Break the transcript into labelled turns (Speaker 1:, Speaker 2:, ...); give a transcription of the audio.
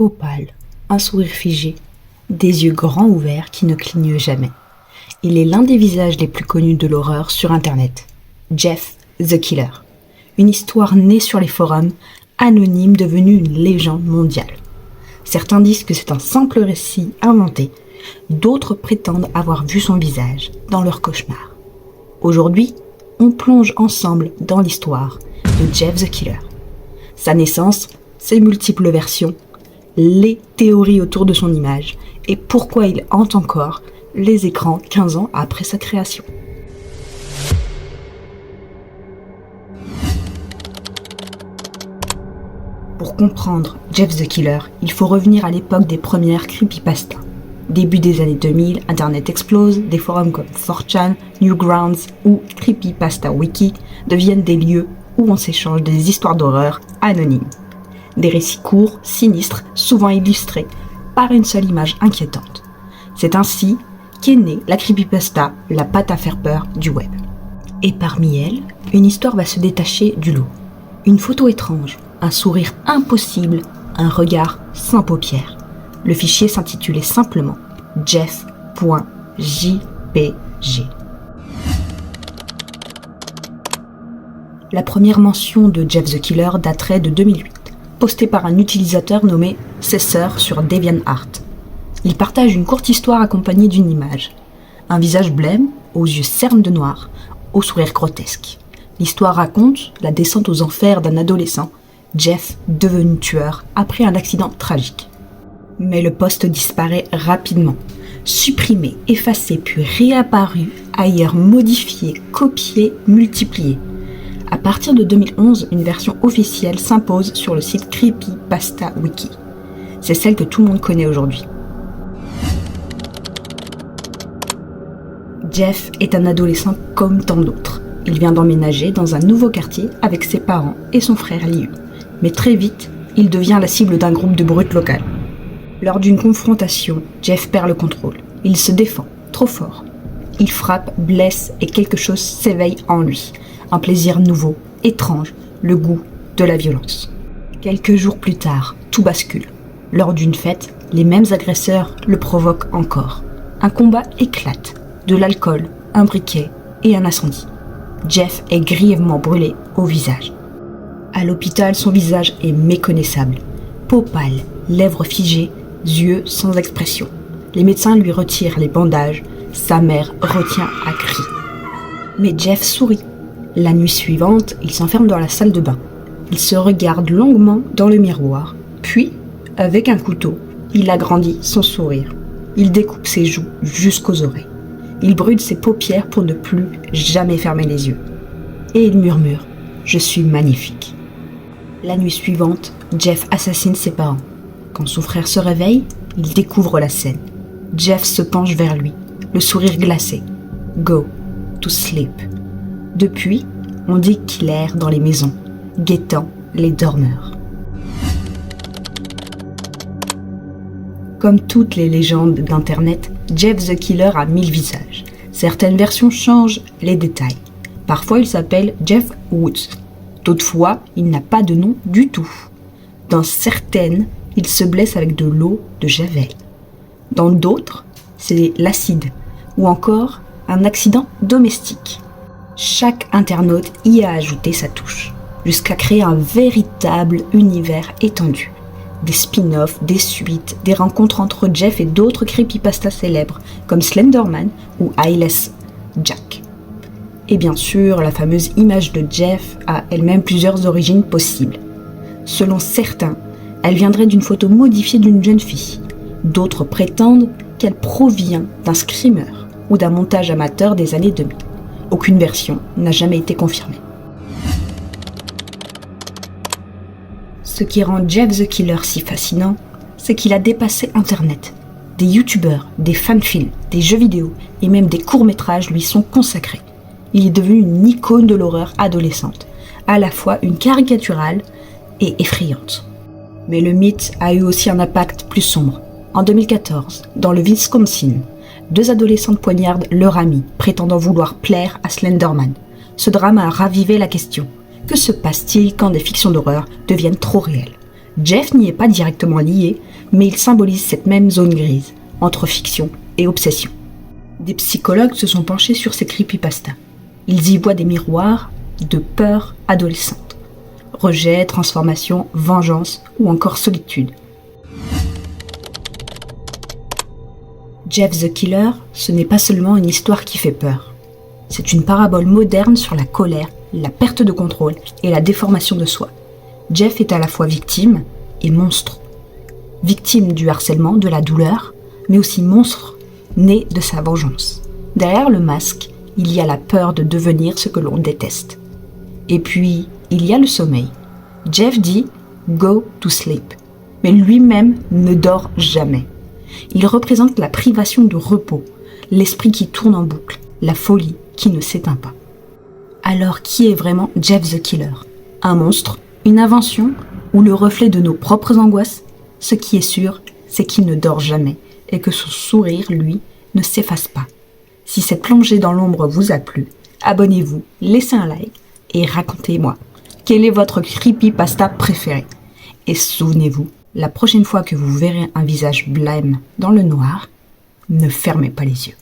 Speaker 1: Peau pâle, un sourire figé, des yeux grands ouverts qui ne clignent jamais. Il est l'un des visages les plus connus de l'horreur sur Internet. Jeff the Killer. Une histoire née sur les forums, anonyme devenue une légende mondiale. Certains disent que c'est un simple récit inventé, d'autres prétendent avoir vu son visage dans leurs cauchemars. Aujourd'hui, on plonge ensemble dans l'histoire de Jeff the Killer. Sa naissance, ses multiples versions, les théories autour de son image et pourquoi il hante encore les écrans 15 ans après sa création. Pour comprendre Jeff the Killer, il faut revenir à l'époque des premières creepypastas. Début des années 2000, Internet explose, des forums comme 4chan, Newgrounds ou Creepypasta Wiki deviennent des lieux où on s'échange des histoires d'horreur anonymes. Des récits courts, sinistres, souvent illustrés par une seule image inquiétante. C'est ainsi qu'est née la creepypasta, la pâte à faire peur du web. Et parmi elles, une histoire va se détacher du lot. Une photo étrange, un sourire impossible, un regard sans paupières. Le fichier s'intitulait simplement Jeff.jpg. La première mention de Jeff the Killer daterait de 2008, postée par un utilisateur nommé Cesseur sur DeviantArt. Il partage une courte histoire accompagnée d'une image. Un visage blême, aux yeux cernes de noir, au sourire grotesque. L'histoire raconte la descente aux enfers d'un adolescent, Jeff devenu tueur après un accident tragique. Mais le post disparaît rapidement, supprimé, effacé puis réapparu, ailleurs modifié, copié, multiplié. À partir de 2011, une version officielle s'impose sur le site Creepypasta Wiki. C'est celle que tout le monde connaît aujourd'hui. Jeff est un adolescent comme tant d'autres. Il vient d'emménager dans un nouveau quartier avec ses parents et son frère Liu. Mais très vite, il devient la cible d'un groupe de brutes locales. Lors d'une confrontation, Jeff perd le contrôle. Il se défend, trop fort. Il frappe, blesse et quelque chose s'éveille en lui. Un plaisir nouveau, étrange, le goût de la violence. Quelques jours plus tard, tout bascule. Lors d'une fête, les mêmes agresseurs le provoquent encore. Un combat éclate. De l'alcool, un briquet et un incendie. Jeff est grièvement brûlé au visage. À l'hôpital, son visage est méconnaissable. Peau pâle, lèvres figées, yeux sans expression. Les médecins lui retirent les bandages. Sa mère retient à cri. Mais Jeff sourit. La nuit suivante, il s'enferme dans la salle de bain. Il se regarde longuement dans le miroir. Puis, avec un couteau, il agrandit son sourire. Il découpe ses joues jusqu'aux oreilles. Il brûle ses paupières pour ne plus jamais fermer les yeux. Et il murmure « Je suis magnifique ». La nuit suivante, Jeff assassine ses parents. Quand son frère se réveille, il découvre la scène. Jeff se penche vers lui, le sourire glacé. « Go to sleep ». Depuis, on dit qu'il erre dans les maisons, guettant les dormeurs. Comme toutes les légendes d'Internet, Jeff the Killer a 1000 visages. Certaines versions changent les détails. Parfois, il s'appelle Jeff Woods. D'autres fois, il n'a pas de nom du tout. Dans certaines, il se blesse avec de l'eau de javel. Dans d'autres, c'est l'acide ou encore un accident domestique. Chaque internaute y a ajouté sa touche, jusqu'à créer un véritable univers étendu. Des spin-offs, des suites, des rencontres entre Jeff et d'autres creepypastas célèbres comme Slenderman ou Eyeless Jack. Et bien sûr, la fameuse image de Jeff a elle-même plusieurs origines possibles. Selon certains, elle viendrait d'une photo modifiée d'une jeune fille. D'autres prétendent qu'elle provient d'un screamer ou d'un montage amateur des années 2000. Aucune version n'a jamais été confirmée. Ce qui rend Jeff the Killer si fascinant, c'est qu'il a dépassé Internet. Des youtubeurs, des fanfilms, des jeux vidéo et même des courts-métrages lui sont consacrés. Il est devenu une icône de l'horreur adolescente, à la fois une caricaturale et effrayante. Mais le mythe a eu aussi un impact plus sombre. En 2014, dans le Wisconsin, 2 adolescentes poignardent leur amie, prétendant vouloir plaire à Slenderman. Ce drame a ravivé la question. Que se passe-t-il quand des fictions d'horreur deviennent trop réelles ? Jeff n'y est pas directement lié, mais il symbolise cette même zone grise, entre fiction et obsession. Des psychologues se sont penchés sur ces creepypastas. Ils y voient des miroirs de peur adolescente. Rejet, transformation, vengeance ou encore solitude. Jeff the Killer, ce n'est pas seulement une histoire qui fait peur. C'est une parabole moderne sur la colère, la perte de contrôle et la déformation de soi. Jeff est à la fois victime et monstre. Victime du harcèlement, de la douleur, mais aussi monstre né de sa vengeance. Derrière le masque, il y a la peur de devenir ce que l'on déteste. Et puis, il y a le sommeil. Jeff dit « go to sleep », mais lui-même ne dort jamais. Il représente la privation de repos, l'esprit qui tourne en boucle, la folie qui ne s'éteint pas. Alors qui est vraiment Jeff the Killer ? Un monstre ? Une invention ? Ou le reflet de nos propres angoisses ? Ce qui est sûr, c'est qu'il ne dort jamais et que son sourire, lui, ne s'efface pas. Si cette plongée dans l'ombre vous a plu, abonnez-vous, laissez un like et racontez-moi quel est votre creepypasta préféré. Et souvenez-vous, la prochaine fois que vous verrez un visage blême dans le noir, ne fermez pas les yeux.